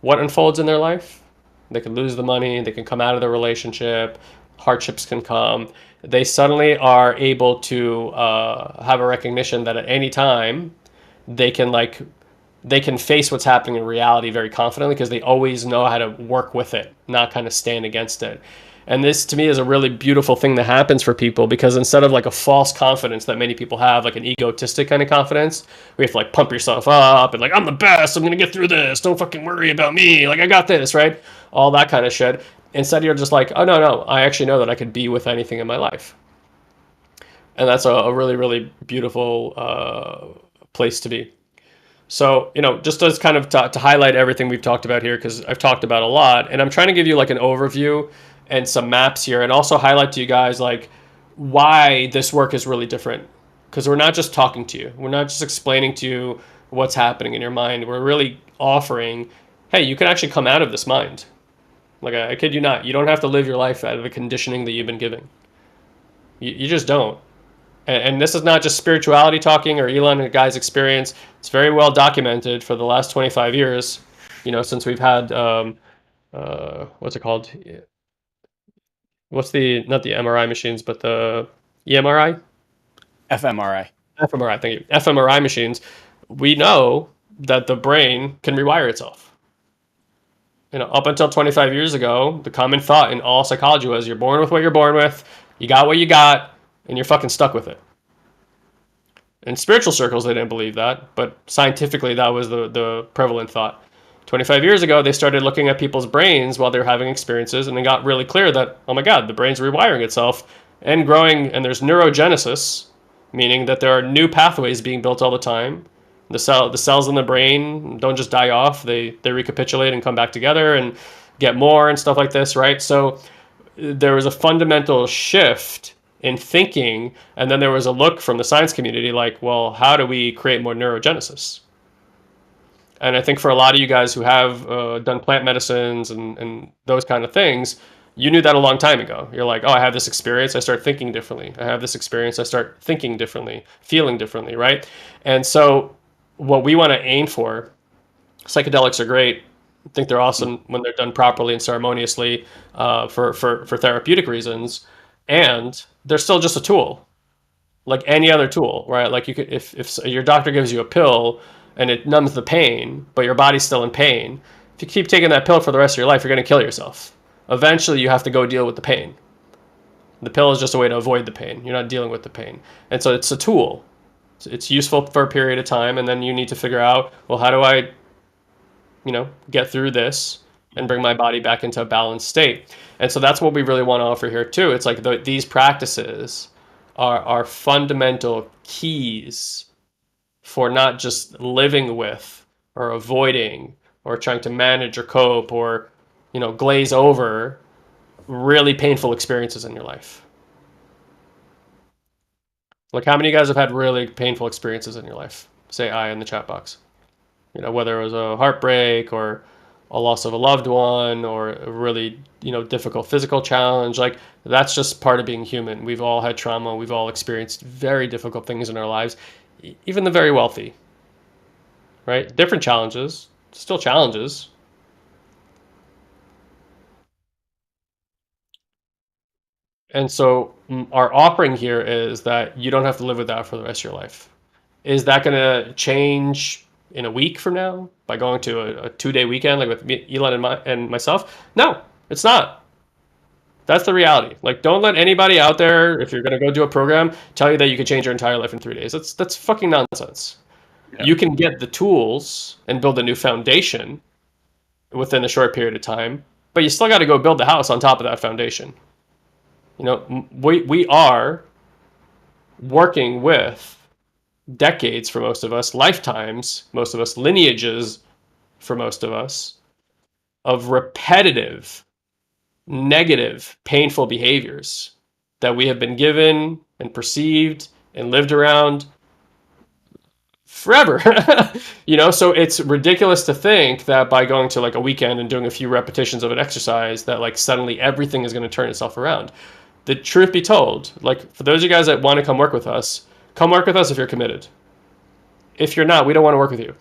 A: what unfolds in their life. They can lose the money, they can come out of the relationship, hardships can come. They suddenly are able to have a recognition that at any time they can face what's happening in reality very confidently, because they always know how to work with it, not kind of stand against it. And this to me is a really beautiful thing that happens for people, because instead of like a false confidence that many people have, like an egotistic kind of confidence, we have to like pump yourself up and like, I'm the best, I'm going to get through this, don't fucking worry about me, like I got this, right? All that kind of shit. Instead, you're just like, oh, no, I actually know that I could be with anything in my life. And that's a really, really beautiful place to be. So, just as kind of to highlight everything we've talked about here, because I've talked about a lot, and I'm trying to give you like an overview and some maps here, and also highlight to you guys like why this work is really different. Because we're not just talking to you, we're not just explaining to you what's happening in your mind. We're really offering, hey, you can actually come out of this mind. Like, I kid you not, you don't have to live your life out of the conditioning that you've been given. You just don't. And this is not just spirituality talking or Elon and guy's experience. It's very well documented for the last 25 years, since we've had, what's it called? What's not the MRI machines, but the EMRI?
B: fMRI.
A: fMRI, thank you. fMRI machines. We know that the brain can rewire itself. Up until 25 years ago, the common thought in all psychology was you're born with what you're born with, you got what you got, and you're fucking stuck with it. In spiritual circles, they didn't believe that, but scientifically, that was the prevalent thought. 25 years ago, they started looking at people's brains while they were having experiences, and they got really clear that, oh my God, the brain's rewiring itself and growing, and there's neurogenesis, meaning that there are new pathways being built all the time. The cells in the brain don't just die off; they recapitulate and come back together and get more and stuff like this, right? So there was a fundamental shift in thinking, and then there was a look from the science community like, well, how do we create more neurogenesis? And I think for a lot of you guys who have done plant medicines and those kind of things, you knew that a long time ago. You're like, oh, I have this experience, I start thinking differently. I have this experience, I start thinking differently, feeling differently, right? And so what we want to aim for, psychedelics are great. I think they're awesome when they're done properly and ceremoniously for therapeutic reasons. And they're still just a tool, like any other tool, right? Like you could, if your doctor gives you a pill and it numbs the pain, but your body's still in pain, if you keep taking that pill for the rest of your life, you're going to kill yourself. Eventually, you have to go deal with the pain. The pill is just a way to avoid the pain. You're not dealing with the pain. And so it's a tool. It's useful for a period of time, and then you need to figure out, well, how do I, get through this and bring my body back into a balanced state? And so that's what we really want to offer here too. It's like these practices are fundamental keys for not just living with or avoiding or trying to manage or cope or glaze over really painful experiences in your life. Like, how many of you guys have had really painful experiences in your life? Say I in the chat box. Whether it was a heartbreak or a loss of a loved one or a really, difficult physical challenge. Like, that's just part of being human. We've all had trauma. We've all experienced very difficult things in our lives, even the very wealthy, right? Different challenges, still challenges. And so our offering here is that you don't have to live with that for the rest of your life. Is that going to change in a week from now by going to a 2-day weekend like with me, Elon and myself? No, it's not. That's the reality. Like, don't let anybody out there, if you're going to go do a program, tell you that you can change your entire life in 3 days. That's fucking nonsense. Yeah. You can get the tools and build a new foundation within a short period of time, but you still got to go build the house on top of that foundation. We are working with decades for most of us, lifetimes, most of us, lineages for most of us, of repetitive, negative, painful behaviors that we have been given and perceived and lived around forever. So it's ridiculous to think that by going to like a weekend and doing a few repetitions of an exercise that like suddenly everything is going to turn itself around. The truth be told, like for those of you guys that want to come work with us if you're committed. If you're not, we don't want to work with you.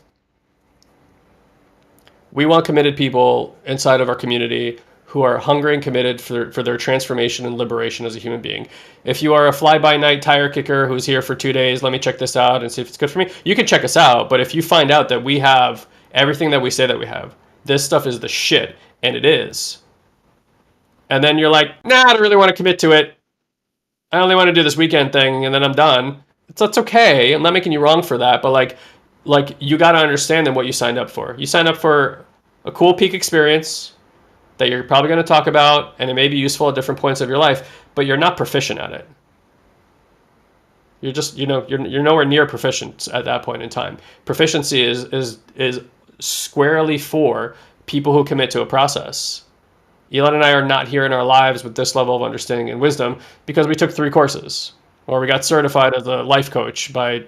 A: We want committed people inside of our community who are hungry and committed for their transformation and liberation as a human being. If you are a fly-by-night tire kicker who's here for 2 days, let me check this out and see if it's good for me, you can check us out. But if you find out that we have everything that we say that we have, this stuff is the shit, and it is, and then you're like, nah, I don't really want to commit to it. I only want to do this weekend thing, and then I'm done. That's okay. I'm not making you wrong for that, but like you got to understand then what you signed up for. You signed up for a cool peak experience that you're probably going to talk about, and it may be useful at different points of your life, but you're not proficient at it. You're just, you're nowhere near proficient at that point in time. Proficiency is squarely for people who commit to a process. Elon and I are not here in our lives with this level of understanding and wisdom because we took 3 courses, or we got certified as a life coach by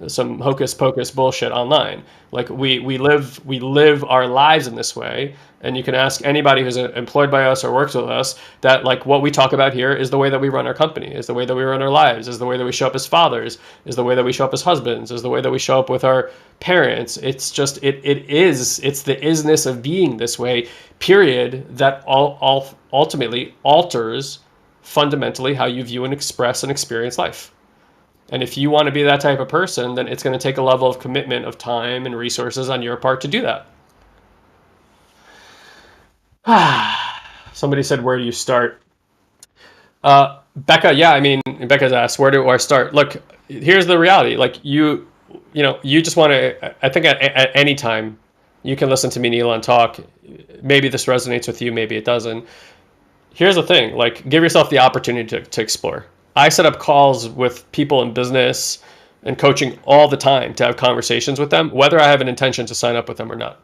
A: some hocus pocus bullshit online. Like we live our lives in this way, and you can ask anybody who's employed by us or works with us that like what we talk about here is the way that we run our company, is the way that we run our lives, is the way that we show up as fathers, is the way that we show up as husbands, is the way that we show up with our parents. It's just it's the isness of being this way, period, that all ultimately alters fundamentally how you view and express and experience life. And if you want to be that type of person, then it's going to take a level of commitment of time and resources on your part to do that. Somebody said, "Where do you start?" Becca, yeah, I mean, Becca's asked, "Where do I start?" Look, here's the reality. Like you just want to. I think at any time, you can listen to me and Elon talk. Maybe this resonates with you, maybe it doesn't. Here's the thing, like give yourself the opportunity to explore. I set up calls with people in business and coaching all the time to have conversations with them, whether I have an intention to sign up with them or not.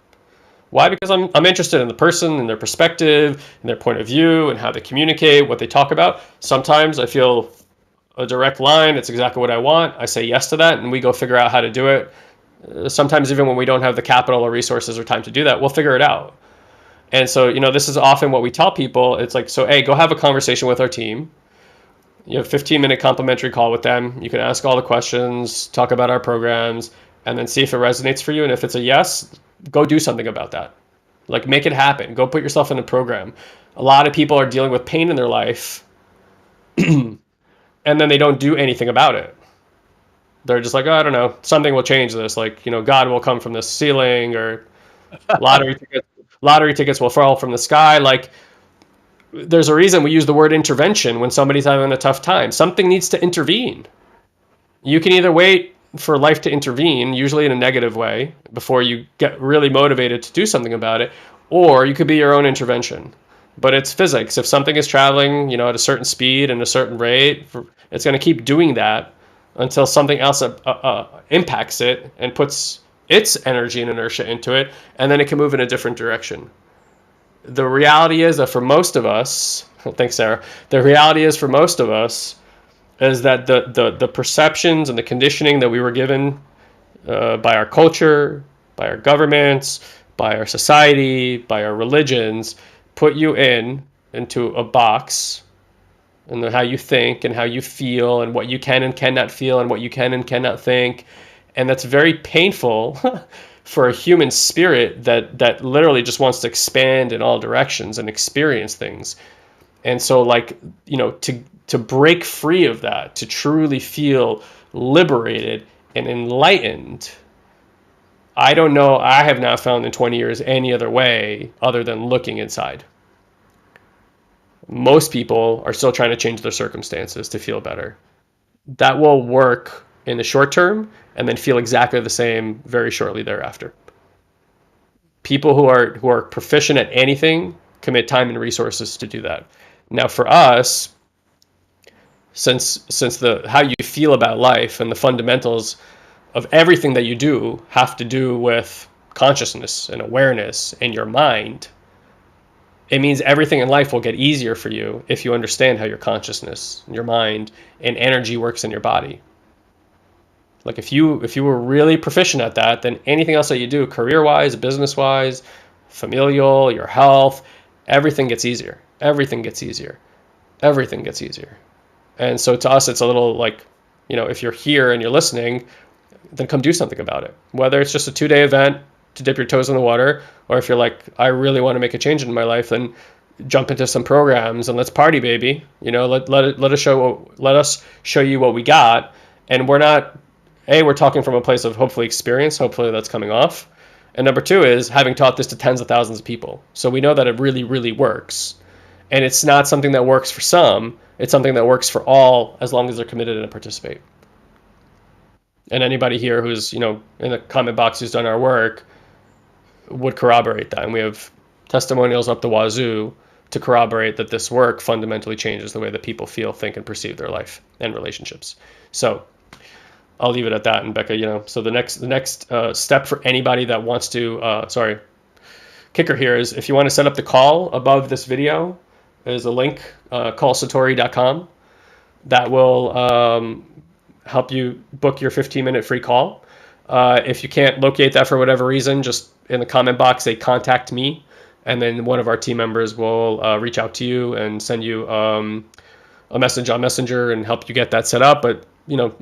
A: Why? Because I'm interested in the person and their perspective and their point of view and how they communicate, what they talk about. Sometimes I feel a direct line, it's exactly what I want. I say yes to that and we go figure out how to do it. Sometimes even when we don't have the capital or resources or time to do that, we'll figure it out. And so, this is often what we tell people. It's like, so, hey, go have a conversation with our team. You have a 15-minute complimentary call with them. You can ask all the questions, talk about our programs, and then see if it resonates for you. And if it's a yes, go do something about that. Like make it happen. Go put yourself in a program. A lot of people are dealing with pain in their life and then they don't do anything about it. They're just like, oh, I don't know, something will change this. Like, God will come from the ceiling, or lottery tickets, lottery tickets will fall from the sky. Like, there's a reason we use the word intervention when somebody's having a tough time. Something needs to intervene. You can either wait for life to intervene, usually in a negative way, before you get really motivated to do something about it, or you could be your own intervention. But it's physics. If something is traveling, at a certain speed and a certain rate, it's going to keep doing that until something else impacts it and puts its energy and inertia into it, and then it can move in a different direction. The reality is that for most of us, thanks, Sarah. The reality is for most of us is that the perceptions and the conditioning that we were given by our culture, by our governments, by our society, by our religions, put you into a box, and how you think and how you feel and what you can and cannot feel and what you can and cannot think. And that's very painful for a human spirit that literally just wants to expand in all directions and experience things. And so, like, to break free of that, to truly feel liberated and enlightened, I don't know, I have not found in 20 years any other way other than looking inside. Most people are still trying to change their circumstances to feel better. That will work in the short term and then feel exactly the same very shortly thereafter. People who are proficient at anything commit time and resources to do that. Now, for us, since the how you feel about life and the fundamentals of everything that you do have to do with consciousness and awareness and your mind, it means everything in life will get easier for you if you understand how your consciousness, your mind, and energy works in your body. Like if you were really proficient at that, then anything else that you do, career-wise, business-wise, familial, your health, everything gets easier. Everything gets easier. Everything gets easier. And so to us, it's a little like, if you're here and you're listening, then come do something about it. Whether it's just a 2-day event to dip your toes in the water, or if you're like, I really want to make a change in my life, then jump into some programs and let's party, baby. Let us show you what we got. And we're talking from a place of hopefully experience. Hopefully that's coming off. And number two is having taught this to tens of thousands of people. So we know that it really, really works. And it's not something that works for some. It's something that works for all as long as they're committed and participate. And anybody here who's, in the comment box who's done our work would corroborate that. And we have testimonials up the wazoo to corroborate that this work fundamentally changes the way that people feel, think, and perceive their life and relationships. So I'll leave it at that. And Becca, so the next step for anybody that wants to, kicker here is if you want to set up the call above this video, there's a link, callsatori.com, that will help you book your 15-minute free call. If you can't locate that for whatever reason, just in the comment box, say contact me, and then one of our team members will reach out to you and send you a message on Messenger and help you get that set up. But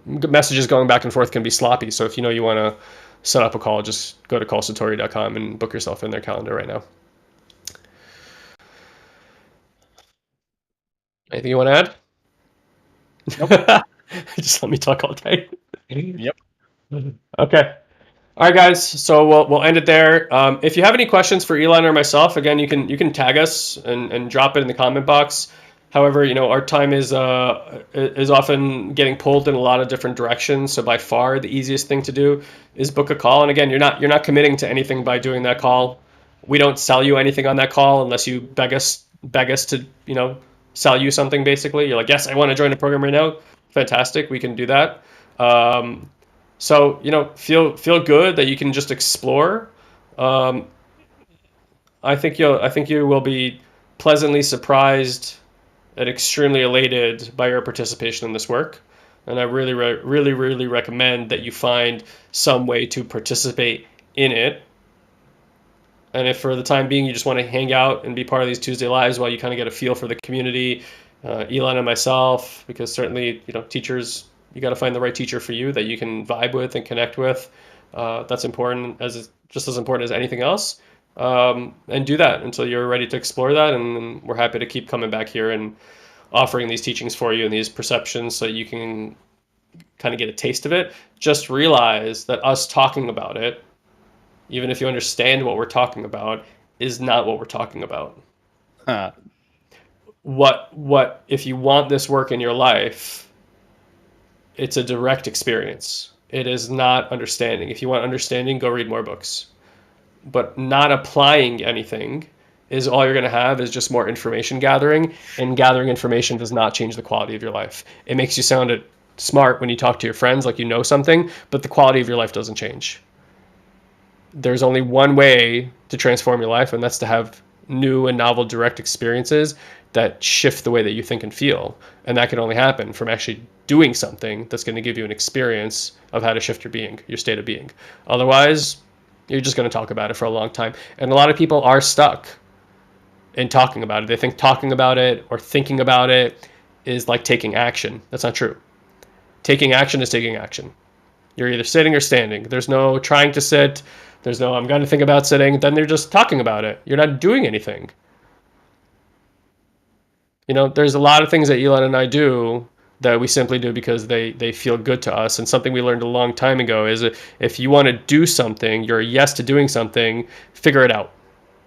A: messages going back and forth can be sloppy. So if you want to set up a call, just go to callsatori.com and book yourself in their calendar right now. Anything you want to add?
B: Nope.
A: Just let me talk all day.
B: Yep.
A: Okay. All right, guys. So we'll end it there. If you have any questions for Elon or myself, again, you can tag us and drop it in the comment box. However, our time is often getting pulled in a lot of different directions. So by far, the easiest thing to do is book a call. And again, you're not committing to anything by doing that call. We don't sell you anything on that call unless you beg us to sell you something. Basically, you're like, yes, I want to join the program right now. Fantastic, we can do that. So feel good that you can just explore. I think you will be pleasantly surprised and extremely elated by your participation in this work. And I really, really, really recommend that you find some way to participate in it. And if for the time being you just want to hang out and be part of these Tuesday Lives while you kind of get a feel for the community, Elon and myself, because certainly, teachers, you got to find the right teacher for you that you can vibe with and connect with. That's important, just as important as anything else. And do that until you're ready to explore that. And we're happy to keep coming back here and offering these teachings for you and these perceptions so you can kind of get a taste of it. Just realize that us talking about it, even if you understand what we're talking about, is not what we're talking about.
B: Huh.
A: What if you want this work in your life, it's a direct experience. It is not understanding. If you want understanding, go read more books. But not applying anything is all you're going to have is just more information gathering, and gathering information does not change the quality of your life. It makes you sound smart when you talk to your friends, like you know something, but the quality of your life doesn't change. There's only one way to transform your life, and that's to have new and novel direct experiences that shift the way that you think and feel. And that can only happen from actually doing something that's going to give you an experience of how to shift your being, your state of being. Otherwise, you're just going to talk about it for a long time. And a lot of people are stuck in talking about it. They think talking about it or thinking about it is like taking action. That's not true. Taking action is taking action. You're either sitting or standing. There's no trying to sit. There's no, I'm going to think about sitting. Then they're just talking about it. You're not doing anything. There's a lot of things that Elon and I do that we simply do because they feel good to us. And something we learned a long time ago is if you want to do something, you're a yes to doing something, figure it out.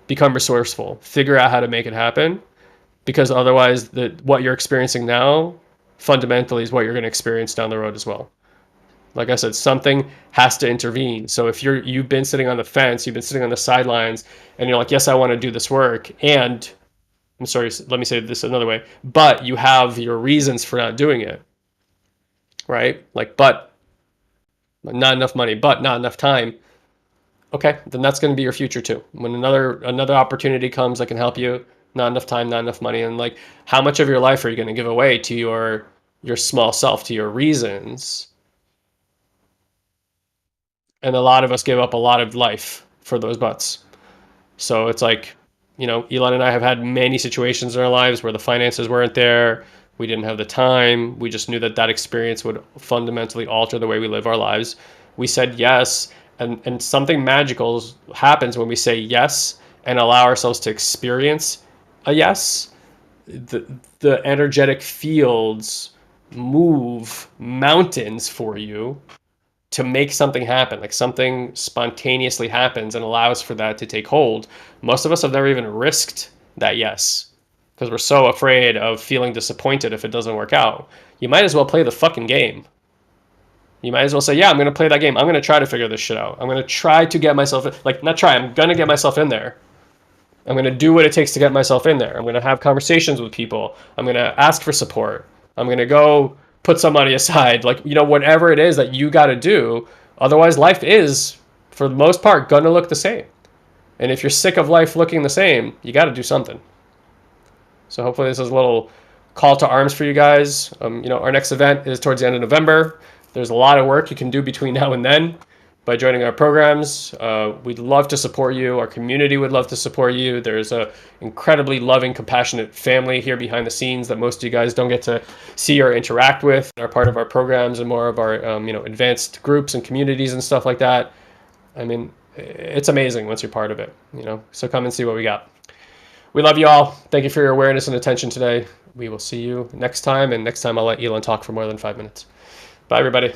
A: Become resourceful. Figure out how to make it happen. Because otherwise, what you're experiencing now fundamentally is what you're going to experience down the road as well. Like I said, something has to intervene. So if you've been sitting on the fence, you've been sitting on the sidelines, and you're like, yes, I want to do this work, and I'm sorry, let me say this another way, but you have your reasons for not doing it, right? Like, but not enough money, but not enough time. Okay, then that's going to be your future too. When another opportunity comes that can help you, not enough time, not enough money, and like, how much of your life are you going to give away to your small self, to your reasons? And a lot of us give up a lot of life for those buts. So it's like, Elon and I have had many situations in our lives where the finances weren't there. We didn't have the time. We just knew that experience would fundamentally alter the way we live our lives. We said yes, and something magical happens when we say yes and allow ourselves to experience a yes. The energetic fields move mountains for you to make something happen, like something spontaneously happens and allows for that to take hold. Most of us have never even risked that yes, because we're so afraid of feeling disappointed if it doesn't work out. You might as well play the fucking game. You might as well say, yeah, I'm going to play that game. I'm going to try to figure this shit out. I'm going to try to get myself, I'm going to get myself in there. I'm going to do what it takes to get myself in there. I'm going to have conversations with people. I'm going to ask for support. I'm going to go put some money aside. Like, whatever it is that you got to do. Otherwise, life is, for the most part, going to look the same. And if you're sick of life looking the same, you got to do something. So hopefully this is a little call to arms for you guys. Our next event is towards the end of November. There's a lot of work you can do between now and then by joining our programs. We'd love to support you. Our community would love to support you. There's a incredibly loving, compassionate family here behind the scenes that most of you guys don't get to see or interact with. Are part of our programs and more of our advanced groups and communities and stuff like that. I mean, it's amazing once you're part of it. So come and see what we got. We love you all. Thank you for your awareness and attention today. We will see you next time, and next time I'll let Elon talk for more than 5 minutes. Bye, everybody.